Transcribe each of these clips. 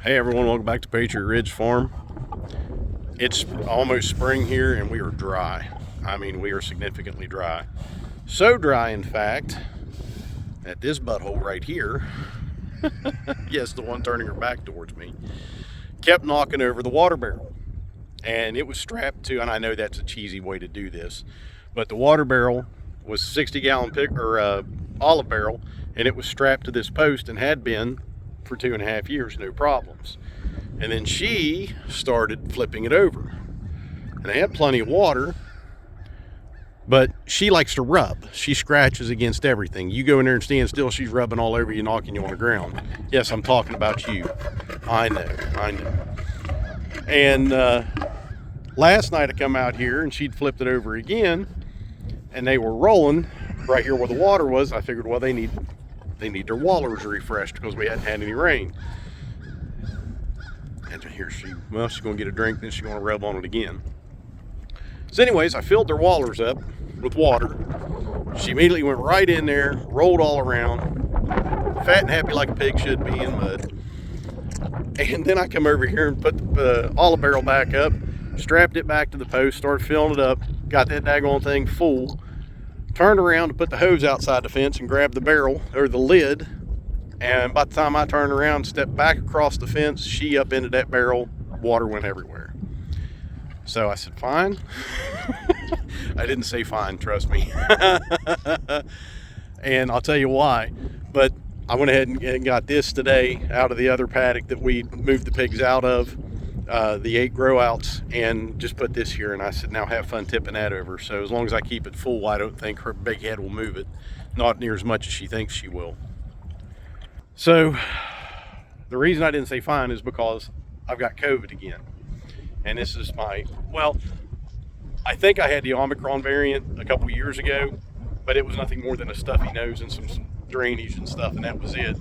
Hey everyone, welcome back to Patriot Ridge Farm. It's almost spring here and we are dry. I mean, we are significantly dry. So dry, in fact, that this butthole right here, yes, the one turning her back towards me, kept knocking over the water barrel. And it was strapped to, and I know that's a cheesy way to do this, but the water barrel was 60-gallon olive barrel, and it was strapped to this post and had been for 2.5 years, no problems. And then she started flipping it over, and I had plenty of water, but she likes to rub. She scratches against everything. You go in there and stand still, she's rubbing all over you, knocking you on the ground. Yes, I'm talking about you. I know. And last night I come out here and she'd flipped it over again, and they were rolling right here where the water was. I figured, well, they need their wallers refreshed because we hadn't had any rain. And here she's gonna get a drink, then she's gonna rub on it again. So anyways, I filled their wallers up with water. She immediately went right in there, rolled all around, fat and happy like a pig should be in mud. And then I come over here and put the olive barrel back up, strapped it back to the post, started filling it up, got that daggone thing full, turned around to put the hose outside the fence and grabbed the barrel, or the lid, and by the time I turned around and stepped back across the fence, she up into that barrel, water went everywhere. So I said, fine. I didn't say fine, trust me. And I'll tell you why. But I went ahead and got this today out of the other paddock that we moved the pigs out of, the 8 grow outs, and just put this here. And I said, now have fun tipping that over. So as long as I keep it full, I don't think her big head will move it. Not near as much as she thinks she will. So the reason I didn't say fine is because I've got COVID again. And this is I think I had the Omicron variant a couple years ago, but it was nothing more than a stuffy nose and some drainage and stuff, and that was it.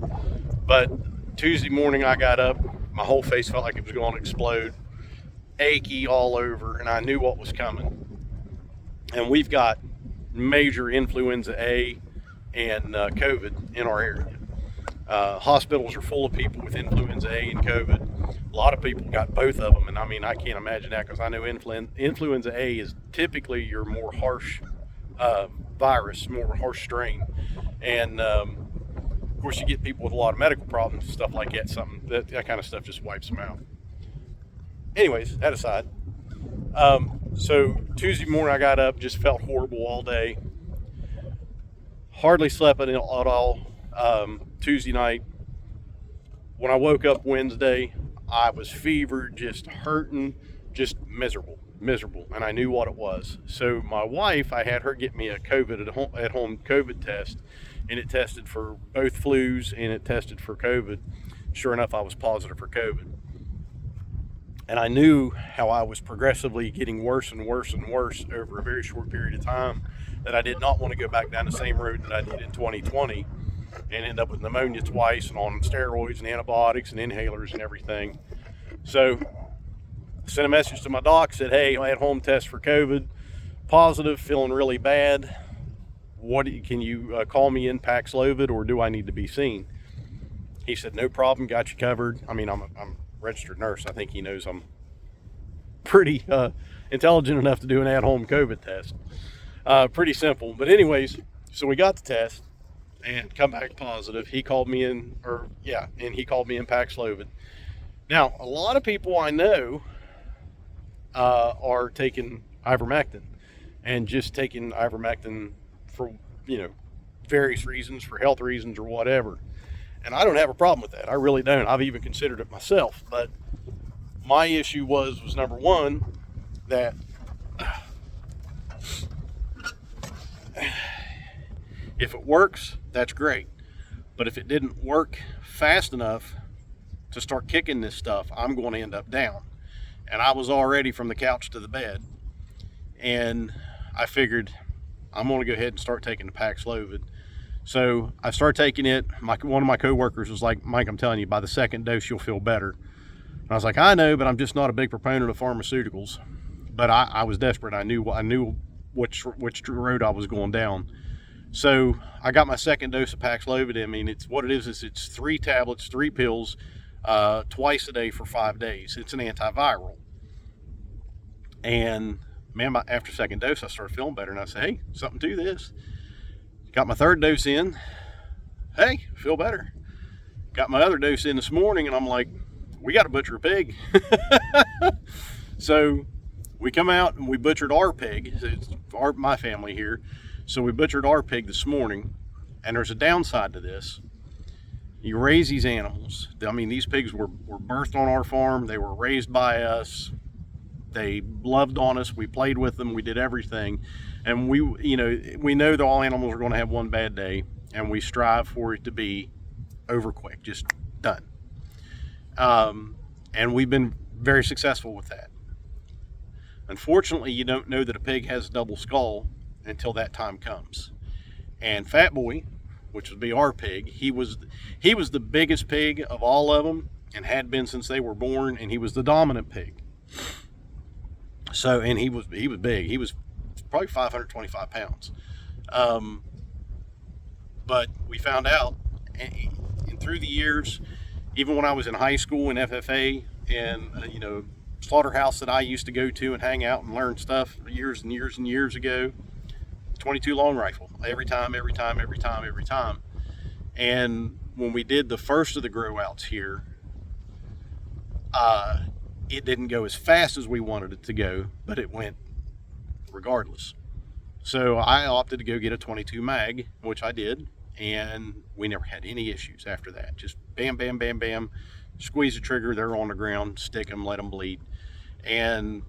But Tuesday morning I got up, my whole face felt like it was going to explode, achy all over, and I knew what was coming. And we've got major influenza A and COVID in our area. Hospitals are full of people with influenza A and COVID. A lot of people got both of them, and I mean, I can't imagine that because I know influenza A is typically your more harsh virus, more harsh strain, and of course you get people with a lot of medical problems, stuff like that. That kind of stuff just wipes them out. Anyways, that aside, so Tuesday morning I got up, just felt horrible all day, hardly slept at all. Tuesday night, when I woke up Wednesday, I was fevered, just hurting, just miserable, and I knew what it was. So my wife, I had her get me a at home COVID test, and it tested for both flus and it tested for COVID. Sure enough, I was positive for COVID. And I knew how I was progressively getting worse and worse and worse over a very short period of time, that I did not want to go back down the same road that I did in 2020 and end up with pneumonia twice and on steroids and antibiotics and inhalers and everything. So I sent a message to my doc, said, hey, I had home test for COVID, positive, feeling really bad. Can you call me in Paxlovid, or do I need to be seen? He said, no problem, got you covered. I mean, I'm a registered nurse. I think he knows I'm pretty intelligent enough to do an at-home COVID test. Pretty simple. But anyways, so we got the test and come back positive. He called me in, and he called me in Paxlovid. Now, a lot of people I know are taking ivermectin, and just taking ivermectin for, various reasons, for health reasons or whatever. And I don't have a problem with that. I really don't. I've even considered it myself. But my issue was number one, that if it works, that's great. But if it didn't work fast enough to start kicking this stuff, I'm going to end up down. And I was already from the couch to the bed. And I figured I'm going to go ahead and start taking the Paxlovid. So I started taking it. One of my coworkers was like, Mike, I'm telling you, by the second dose, you'll feel better. And I was like, I know, but I'm just not a big proponent of pharmaceuticals. But I was desperate. I knew which road I was going down. So I got my second dose of Paxlovid. I mean, it's 3 tablets, 3 pills, twice a day for 5 days. It's an antiviral. And man, after second dose, I started feeling better, and I said, hey, something to this. Got my third dose in. Hey, feel better. Got my other dose in this morning, and I'm like, we got to butcher a pig. So we come out and we butchered our pig. It's my family here. So we butchered our pig this morning, and there's a downside to this. You raise these animals. I mean, these pigs were birthed on our farm. They were raised by us. They loved on us. We played with them. We did everything. And we know that all animals are going to have one bad day, and we strive for it to be over quick, just done. And we've been very successful with that. Unfortunately, you don't know that a pig has a double skull until that time comes. And Fat Boy, which would be our pig, he was the biggest pig of all of them, and had been since they were born, and he was the dominant pig. So, and he was big. He was probably 525 pounds. But we found out, and through the years, even when I was in high school in FFA, and slaughterhouse that I used to go to and hang out and learn stuff years and years and years ago, 22 long rifle every time. And when we did the first of the grow outs here, it didn't go as fast as we wanted it to go, but it went regardless. So I opted to go get a 22 mag, which I did, and we never had any issues after that. Just bam, bam, bam, bam, squeeze the trigger, they're on the ground, stick them, let them bleed. And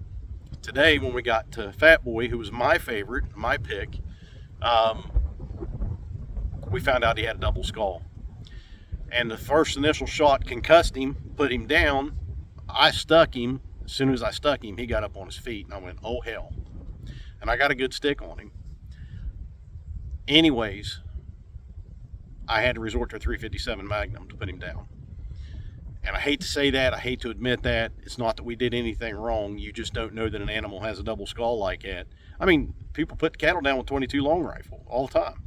today when we got to Fat Boy, who was my favorite, my pick, we found out he had a double skull. And the first initial shot concussed him, put him down. I stuck him. As soon as I stuck him, he got up on his feet, and I went, oh hell. And I got a good stick on him. Anyways, I had to resort to a 357 Magnum to put him down. And I hate to say that, I hate to admit that. It's not that we did anything wrong. You just don't know that an animal has a double skull like that. I mean, people put cattle down with 22 long rifle all the time.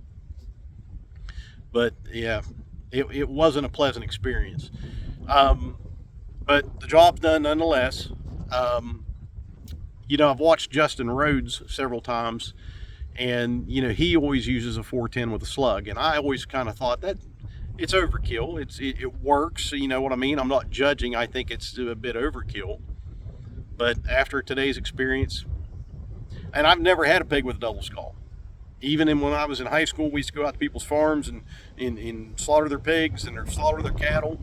But yeah, it wasn't a pleasant experience. But the job's done nonetheless. I've watched Justin Rhodes several times, and he always uses a 410 with a slug, and I always kind of thought that it's overkill. It works, you know what I mean? I'm not judging. I think it's a bit overkill. But after today's experience, and I've never had a pig with a double skull. Even when I was in high school, we used to go out to people's farms and slaughter their pigs and slaughter their cattle.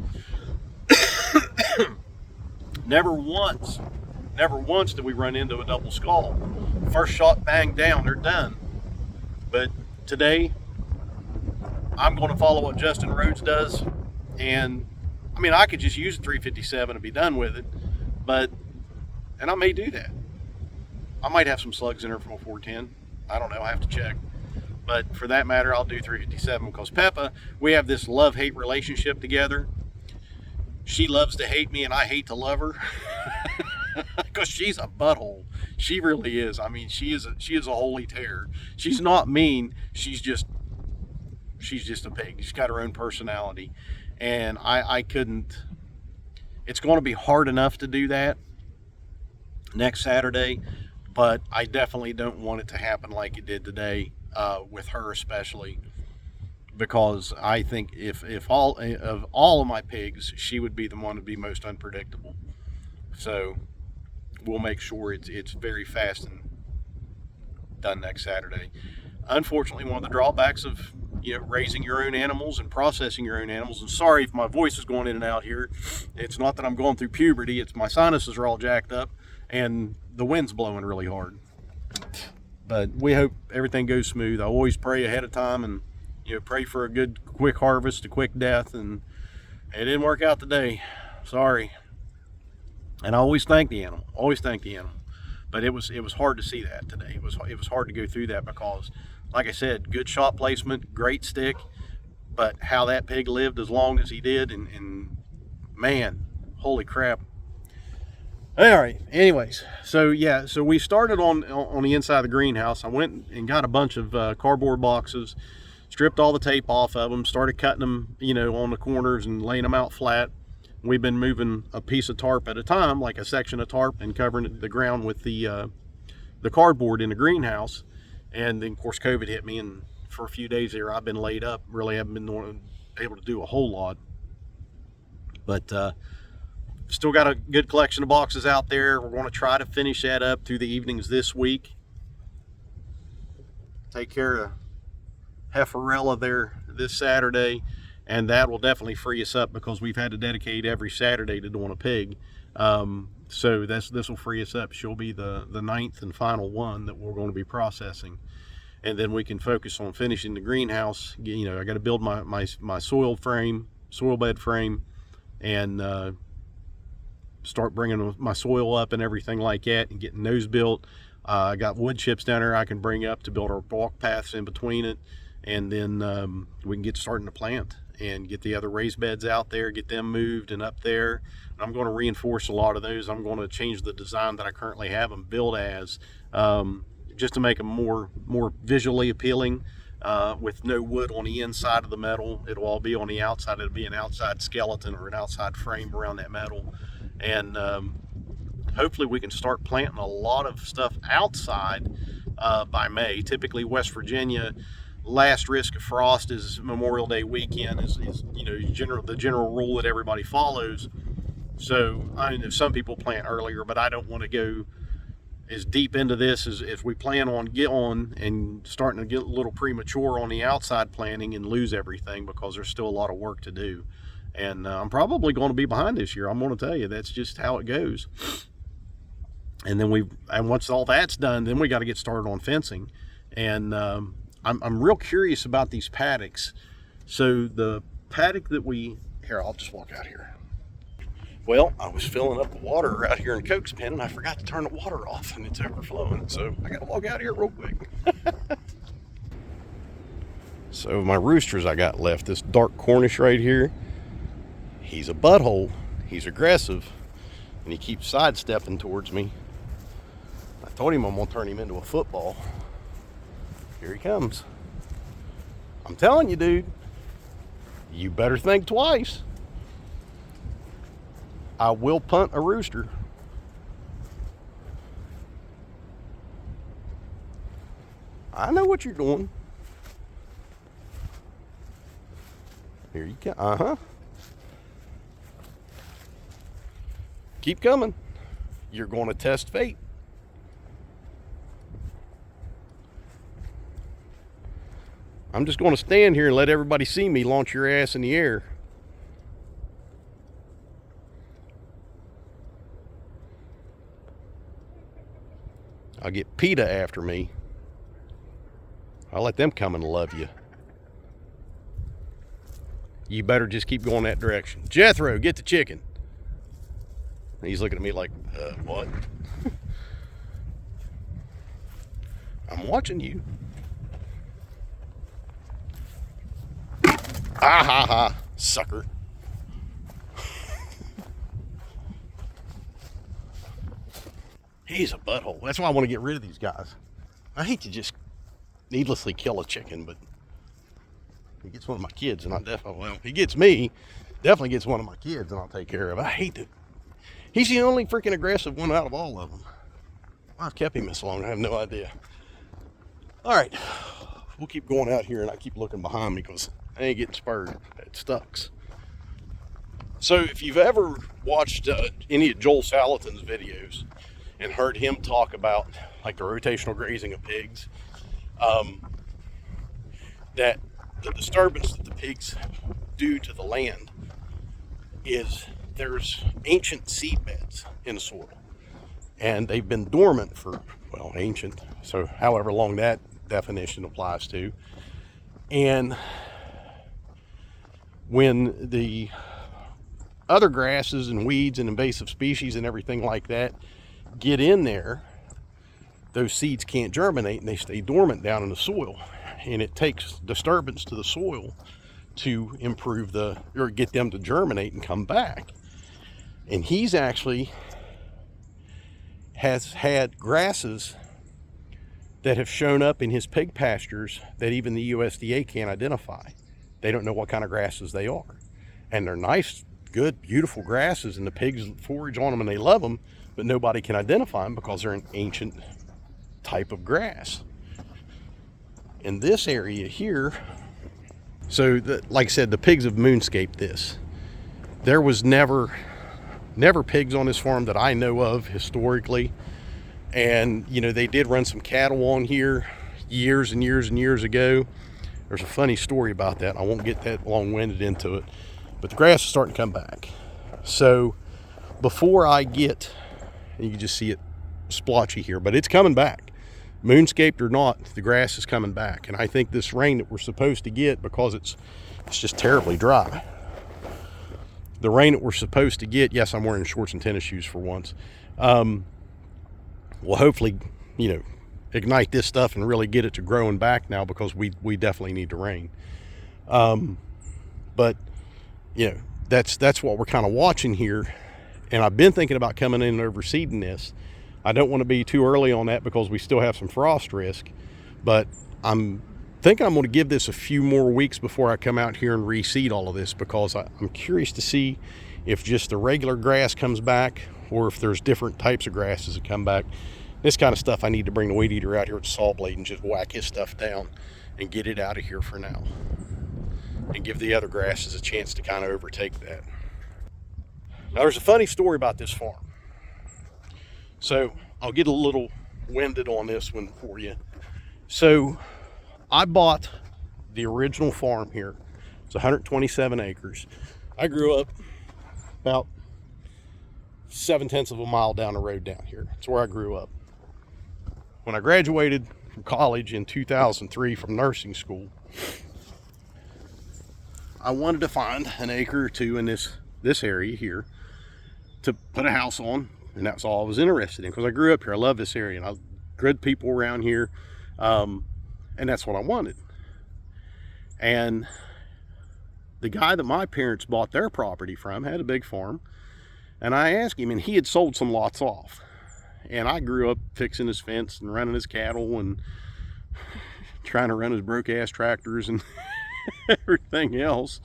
Never once did we run into a double skull. First shot, bang, down, they're done. But today, I'm going to follow what Justin Rhodes does. And I mean, I could just use a 357 and be done with it, and I may do that. I might have some slugs in her from a 410. I don't know, I have to check. But for that matter, I'll do 357 because Peppa, we have this love-hate relationship together. She loves to hate me and I hate to love her because she's a butthole. She really is. I mean, she is a holy terror. She's not mean. She's just a pig. She's got her own personality. And I couldn't, it's going to be hard enough to do that next Saturday, but I definitely don't want it to happen like it did today, with her especially, because I think if all of my pigs, she would be the one to be most unpredictable. So we'll make sure it's very fast and done next Saturday. Unfortunately, one of the drawbacks of raising your own animals and processing your own animals, and sorry if my voice is going in and out here, it's not that I'm going through puberty, it's my sinuses are all jacked up and the wind's blowing really hard. But we hope everything goes smooth. I always pray ahead of time and pray for a good quick harvest, a quick death, and it didn't work out today. Sorry. And I always thank the animal. But it was hard to see that today. It was hard to go through that because, like I said, good shot placement, great stick, but how that pig lived as long as he did, and man, holy crap. All right, anyways, so we started on the inside of the greenhouse. I went and got a bunch of cardboard boxes, stripped all the tape off of them, started cutting them, on the corners and laying them out flat. we've been moving a piece of tarp at a time, like a section of tarp, and covering the ground with the cardboard in the greenhouse. And then of course COVID hit me, and for a few days there I've been laid up, really haven't been able to do a whole lot. But still got a good collection of boxes out there. We're going to try to finish that up through the evenings this week. Take care of Heiferella there this Saturday, and that will definitely free us up because we've had to dedicate every Saturday to doing a pig. So this will free us up. She'll be the 9th and final one that we're going to be processing, and then we can focus on finishing the greenhouse. You know, I got to build my soil bed frame, and start bringing my soil up and everything like that, and getting those built. I got wood chips down there I can bring up to build our walk paths in between it, and then we can get starting to plant and get the other raised beds out there, get them moved and up there. And I'm going to reinforce a lot of those. I'm going to change the design that I currently have them built as, just to make them more visually appealing, with no wood on the inside of the metal. It'll all be on the outside. It'll be an outside skeleton or an outside frame around that metal. And hopefully we can start planting a lot of stuff outside by May. Typically West Virginia, last risk of frost is Memorial Day weekend, is you know, the general rule that everybody follows. So I know some people plant earlier, but I don't want to go as deep into this as we plan on and starting to get a little premature on the outside planting and lose everything, because there's still a lot of work to do. And I'm probably going to be behind this year. I'm going to tell you, that's just how it goes. And then once all that's done, then we got to get started on fencing. And I'm real curious about these paddocks. So the paddock that here, I'll just walk out here. Well, I was filling up the water out here in Coke's pen, and I forgot to turn the water off, and it's overflowing. So I got to walk out here real quick. So my roosters I got left, this dark Cornish right here, he's a butthole. He's aggressive, and he keeps sidestepping towards me. I told him I'm going to turn him into a football. Here he comes. I'm telling you, dude, you better think twice. I will punt a rooster. I know what you're doing. Here you go. Keep coming. You're going to test fate. I'm just going to stand here and let everybody see me launch your ass in the air. I'll get PETA after me. I'll let them come and love you. You better just keep going that direction. Jethro, get the chicken. He's looking at me like, what? I'm watching you. Ah ha ha, sucker. He's a butthole. That's why I want to get rid of these guys. I hate to just needlessly kill a chicken, but he gets one of my kids, and he gets me, definitely gets one of my kids, and I'll take care of it. I hate it. He's the only freaking aggressive one out of all of them. I've kept him this long, I have no idea. All right, we'll keep going out here, and I keep looking behind me because I ain't getting spurred. It sucks. So if you've ever watched any of Joel Salatin's videos and heard him talk about like the rotational grazing of pigs, that the disturbance that the pigs do to the land is there's ancient seed beds in the soil, and they've been dormant for, well, ancient, so however long that definition applies to. And when the other grasses and weeds and invasive species and everything like that get in there, those seeds can't germinate and they stay dormant down in the soil, and it takes disturbance to the soil to improve or get them to germinate and come back. And he's actually has had grasses that have shown up in his pig pastures that even the USDA can't identify. They don't know what kind of grasses they are, and they're nice good, beautiful grasses, and the pigs forage on them and they love them, but nobody can identify them because they're an ancient type of grass. In this area here, so like I said, the pigs have moonscaped this. There was never pigs on this farm that I know of historically. And, you know, they did run some cattle on here years and years and years ago. There's a funny story about that. I won't get that long-winded into it. But the grass is starting to come back. So before I get, and you can just see it splotchy here, but it's coming back. Moonscaped or not, the grass is coming back. And I think this rain that we're supposed to get, because it's just terribly dry. The rain that we're supposed to get, yes, I'm wearing shorts and tennis shoes for once, will hopefully, you know, ignite this stuff and really get it to growing back now, because we definitely need the rain. But, you know, that's what we're kind of watching here. And I've been thinking about coming in and overseeding this. I don't want to be too early on that because we still have some frost risk, but I'm thinking I'm going to give this a few more weeks before I come out here and reseed all of this, because I'm curious to see if just the regular grass comes back or if there's different types of grasses that come back. This kind of stuff, I need to bring the weed eater out here with the saw blade and just whack his stuff down and get it out of here for now, and give the other grasses a chance to kind of overtake that. Now, there's a funny story about this farm. So I'll get a little winded on this one for you. So I bought the original farm here. It's 127 acres. I grew up about 7/10 of a mile down the road down here. That's where I grew up. When I graduated from college in 2003 from nursing school, I wanted to find an acre or two in this area here to put a house on. And that's all I was interested in, because I grew up here. I love this area, and I good people around here, and that's what I wanted. And the guy that my parents bought their property from had a big farm, and I asked him, and he had sold some lots off. And I grew up fixing his fence and running his cattle and trying to run his broke-ass tractors and everything else.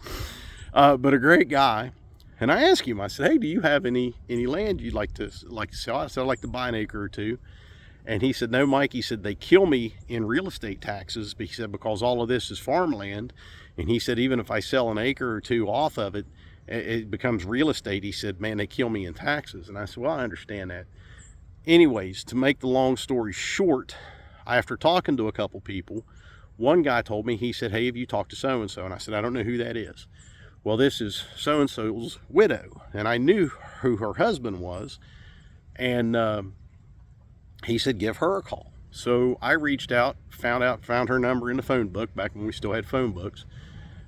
But a great guy. And I asked him, I said, hey, do you have any land you'd like to sell? I said, I'd like to buy an acre or two. And he said, no, Mike, he said, they kill me in real estate taxes. He said, because all of this is farmland. And he said, even if I sell an acre or two off of it, it becomes real estate. He said, man, they kill me in taxes. And I said, well, I understand that. Anyways, to make the long story short, after talking to a couple people, one guy told me, he said, hey, have you talked to so-and-so? And I said, I don't know who that is. Well, this is so-and-so's widow. And I knew who her husband was. And he said, give her a call. So I reached out, found her number in the phone book back when we still had phone books.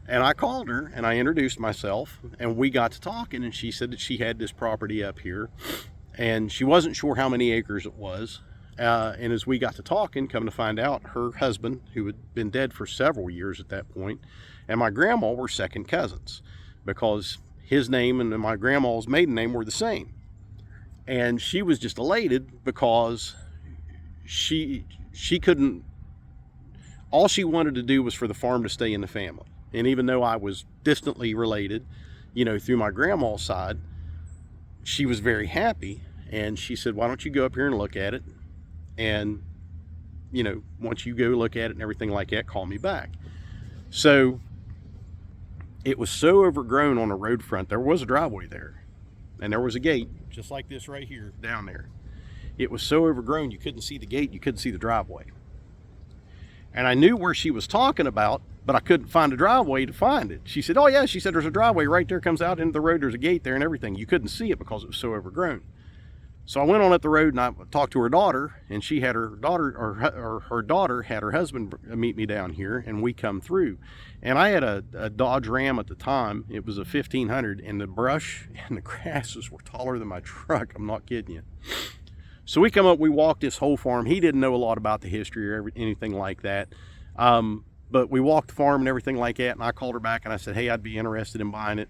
And I called her and I introduced myself, and we got to talking, and she said that she had this property up here and she wasn't sure how many acres it was. And as we got to talking, come to find out, her husband, who had been dead for several years at that point, and my grandma were second cousins, because his name and my grandma's maiden name were the same. And she was just elated because she couldn't, all she wanted to do was for the farm to stay in the family. And even though I was distantly related, you know, through my grandma's side, she was very happy. And she said, why don't you go up here and look at it? And, you know, once you go look at it and everything like that, call me back. So it was so overgrown on the road front. There was a driveway there, and there was a gate just like this right here down there. It was so overgrown you couldn't see the gate, you couldn't see the driveway. And I knew where she was talking about, but I couldn't find a driveway to find it. She said, oh yeah, she said, there's a driveway right there, comes out into the road, there's a gate there and everything. You couldn't see it because it was so overgrown. So I went on up the road and I talked to her daughter, and she had her daughter, or her daughter had her husband meet me down here, and we come through. And I had a Dodge Ram at the time. It was a 1500, and the brush and the grasses were taller than my truck. I'm not kidding you. So we come up, we walked this whole farm. He didn't know a lot about the history or anything like that. But we walked the farm and everything like that, and I called her back and I said, hey, I'd be interested in buying it.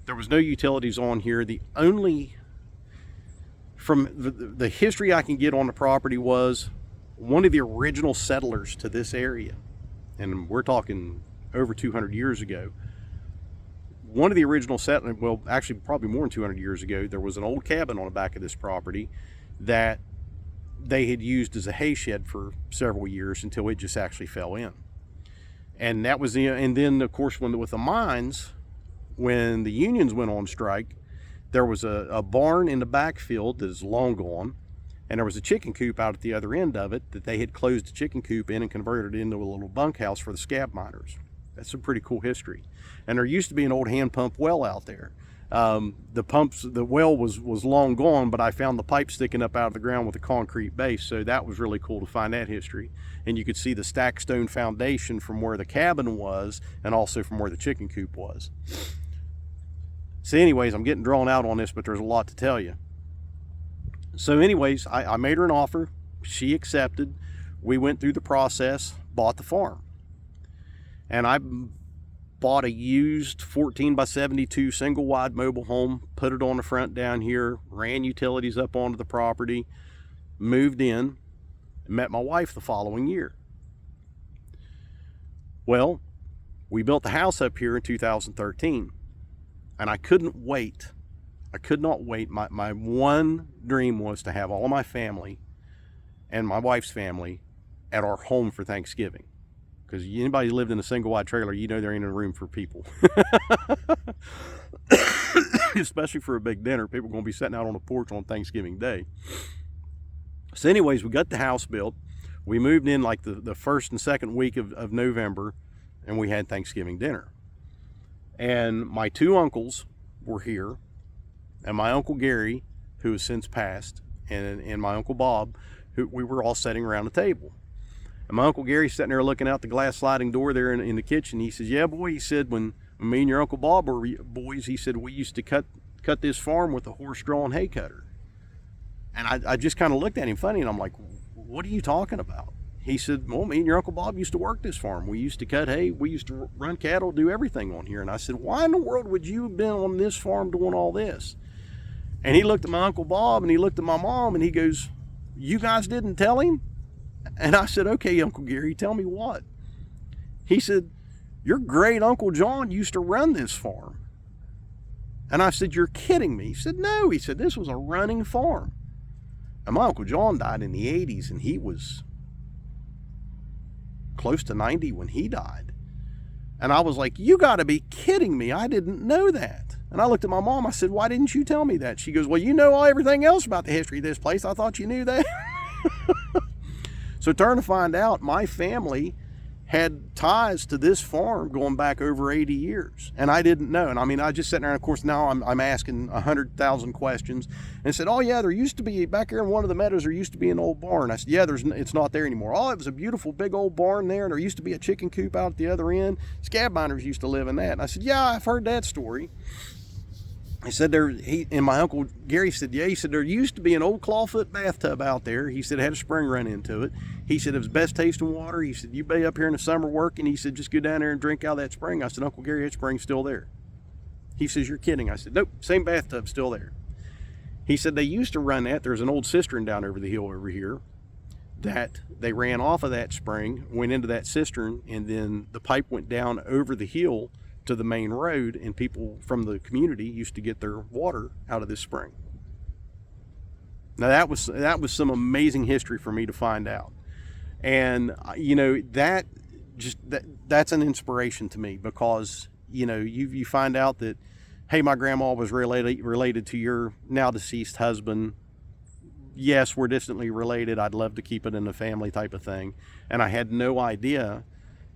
There was no utilities on here. The only, from the history I can get on the property, was one of the original settlers to this area, and we're talking over 200 years ago, one of the original settlers, well, actually probably more than 200 years ago, there was an old cabin on the back of this property that they had used as a hay shed for several years until it just actually fell in. And that was the, and then of course with the mines, when the unions went on strike, there was a barn in the backfield that is long gone, and there was a chicken coop out at the other end of it that they had closed the chicken coop in and converted it into a little bunkhouse for the scab miners. That's some pretty cool history. And there used to be an old hand pump well out there. The well was long gone, but I found the pipe sticking up out of the ground with a concrete base, so that was really cool to find that history. And you could see the stacked stone foundation from where the cabin was and also from where the chicken coop was. So anyways, I'm getting drawn out on this, but there's a lot to tell you. So anyways, I made her an offer. She accepted. We went through the process, bought the farm. And I bought a used 14 by 72 single wide mobile home, put it on the front down here, ran utilities up onto the property, moved in, and met my wife the following year. Well, we built the house up here in 2013, and I couldn't wait. I could not wait. My one dream was to have all my family and my wife's family at our home for Thanksgiving. Because anybody who lived in a single wide trailer, you know there ain't a room for people. Especially for a big dinner. People are going to be sitting out on the porch on Thanksgiving Day. So anyways, we got the house built. We moved in like the first and second week of November, and we had Thanksgiving dinner. And my two uncles were here, and my Uncle Gary, who has since passed, and my Uncle Bob, who we were all sitting around the table. And my Uncle Gary's sitting there looking out the glass sliding door there in the kitchen. He says, yeah, boy, he said, when me and your Uncle Bob were boys, he said, we used to cut this farm with a horse-drawn hay cutter. And I just kind of looked at him funny, and I'm like, what are you talking about? He said, well, me and your Uncle Bob used to work this farm. We used to cut hay. We used to run cattle, do everything on here. And I said, why in the world would you have been on this farm doing all this? And he looked at my Uncle Bob, and he looked at my mom, and he goes, you guys didn't tell him? And I said, okay, Uncle Gary, tell me what? He said, your great Uncle John used to run this farm. And I said, you're kidding me. He said, no. He said, this was a running farm. And my Uncle John died in the 80s, and he was close to 90 when he died. And I was like, you got to be kidding me. I didn't know that. And I looked at my mom. I said, why didn't you tell me that? She goes, well, you know everything else about the history of this place. I thought you knew that. So turn to find out, my family had ties to this farm going back over 80 years. And I didn't know. And I mean, I just sat there, and of course now I'm asking 100,000 questions. And said, oh yeah, there used to be, back here in one of the meadows, there used to be an old barn. I said, yeah, it's not there anymore. Oh, it was a beautiful big old barn there, and there used to be a chicken coop out at the other end. Scab miners used to live in that. And I said, yeah, I've heard that story. He said and my Uncle Gary said, yeah, he said, there used to be an old clawfoot bathtub out there. He said, it had a spring run into it. He said, it was best tasting water. He said, you be up here in the summer working. He said, just go down there and drink out of that spring. I said, Uncle Gary, that spring's still there. He says, you're kidding. I said, nope, same bathtub, still there. He said, they used to run that. There's an old cistern down over the hill over here that they ran off of that spring, went into that cistern, and then the pipe went down over the hill to the main road, and people from the community used to get their water out of this spring. Now that was some amazing history for me to find out. And you know, that's an inspiration to me, because you know, you find out that, hey, my grandma was related to your now deceased husband. Yes, we're distantly related. I'd love to keep it in the family type of thing. And I had no idea.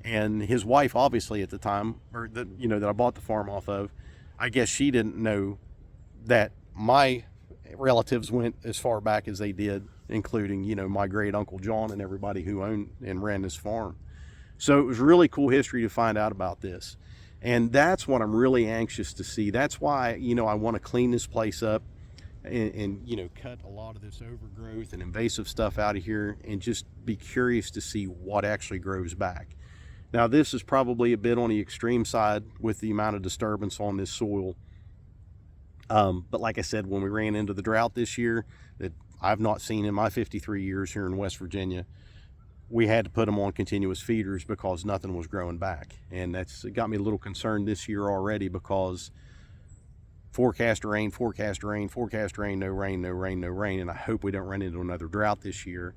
And his wife, obviously at the time, or that, you know, that I bought the farm off of, I guess she didn't know that my relatives went as far back as they did, including, you know, my great Uncle John and everybody who owned and ran this farm. So it was really cool history to find out about this. And that's what I'm really anxious to see. That's why, you know, I want to clean this place up and you know, cut a lot of this overgrowth and invasive stuff out of here, and just be curious to see what actually grows back. Now, this is probably a bit on the extreme side with the amount of disturbance on this soil. But like I said, when we ran into the drought this year that I've not seen in my 53 years here in West Virginia, we had to put them on continuous feeders because nothing was growing back. And that's got me a little concerned this year already, because forecast rain, forecast rain, forecast rain, no rain, no rain, no rain. And I hope we don't run into another drought this year.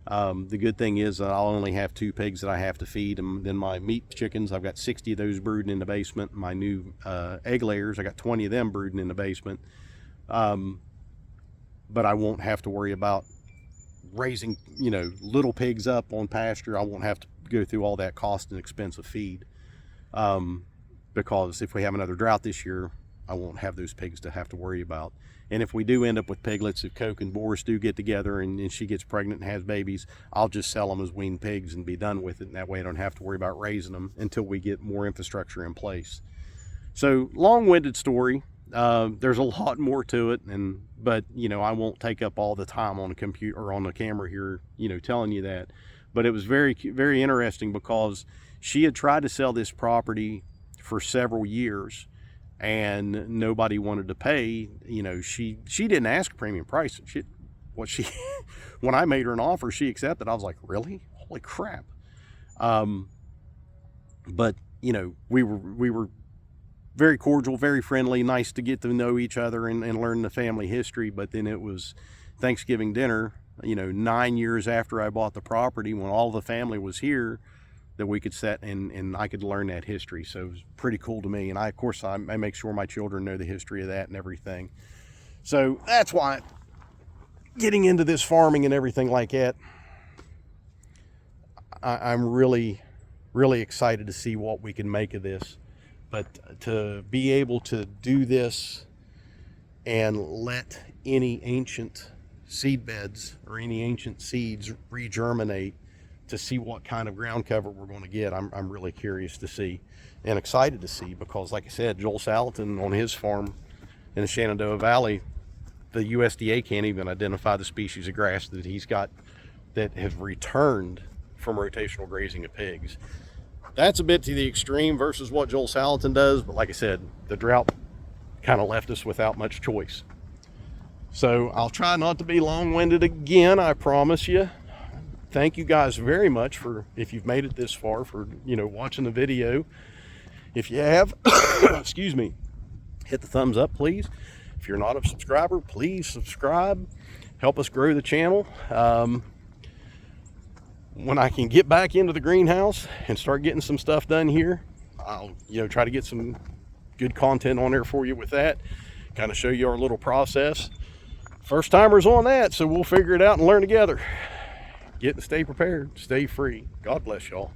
The good thing is I'll only have 2 pigs that I have to feed, and then my meat chickens, I've got 60 of those brooding in the basement. My new egg layers, I got 20 of them brooding in the basement. But I won't have to worry about raising, little pigs up on pasture. I won't have to go through all that cost and expensive feed, because if we have another drought this year, I won't have those pigs to have to worry about. And if we do end up with piglets, if Coke and Boris do get together and she gets pregnant and has babies, I'll just sell them as weaned pigs and be done with it. And that way I don't have to worry about raising them until we get more infrastructure in place. So, long-winded story. There's a lot more to it, but I won't take up all the time on the computer or on the camera here, telling you that. But it was very, very interesting, because she had tried to sell this property for several years, and nobody wanted to pay. She didn't ask a premium price. When I made her an offer, she accepted. I was like, really? Holy crap! But we were very cordial, very friendly, nice to get to know each other and learn the family history. But then it was Thanksgiving dinner, 9 years after I bought the property, when all the family was here, that we could sit and I could learn that history. So it was pretty cool to me. And of course, I make sure my children know the history of that and everything. So that's why getting into this farming and everything like that, I'm really, really excited to see what we can make of this. But to be able to do this and let any ancient seed beds or any ancient seeds regerminate, to see what kind of ground cover we're going to get, I'm really curious to see and excited to see, because like I said, Joel Salatin on his farm in the Shenandoah Valley, the USDA can't even identify the species of grass that he's got that have returned from rotational grazing of pigs. That's a bit to the extreme versus what Joel Salatin does, but like I said, the drought kind of left us without much choice. So I'll try not to be long-winded again, I promise you. Thank you guys very much for, if you've made it this far, for watching the video. If you have, excuse me, hit the thumbs up, please. If you're not a subscriber, please subscribe. Help us grow the channel. When I can get back into the greenhouse and start getting some stuff done here, I'll try to get some good content on there for you with that. Kind of show you our little process. First timers on that, so we'll figure it out and learn together. Get and stay prepared, stay free. God bless y'all.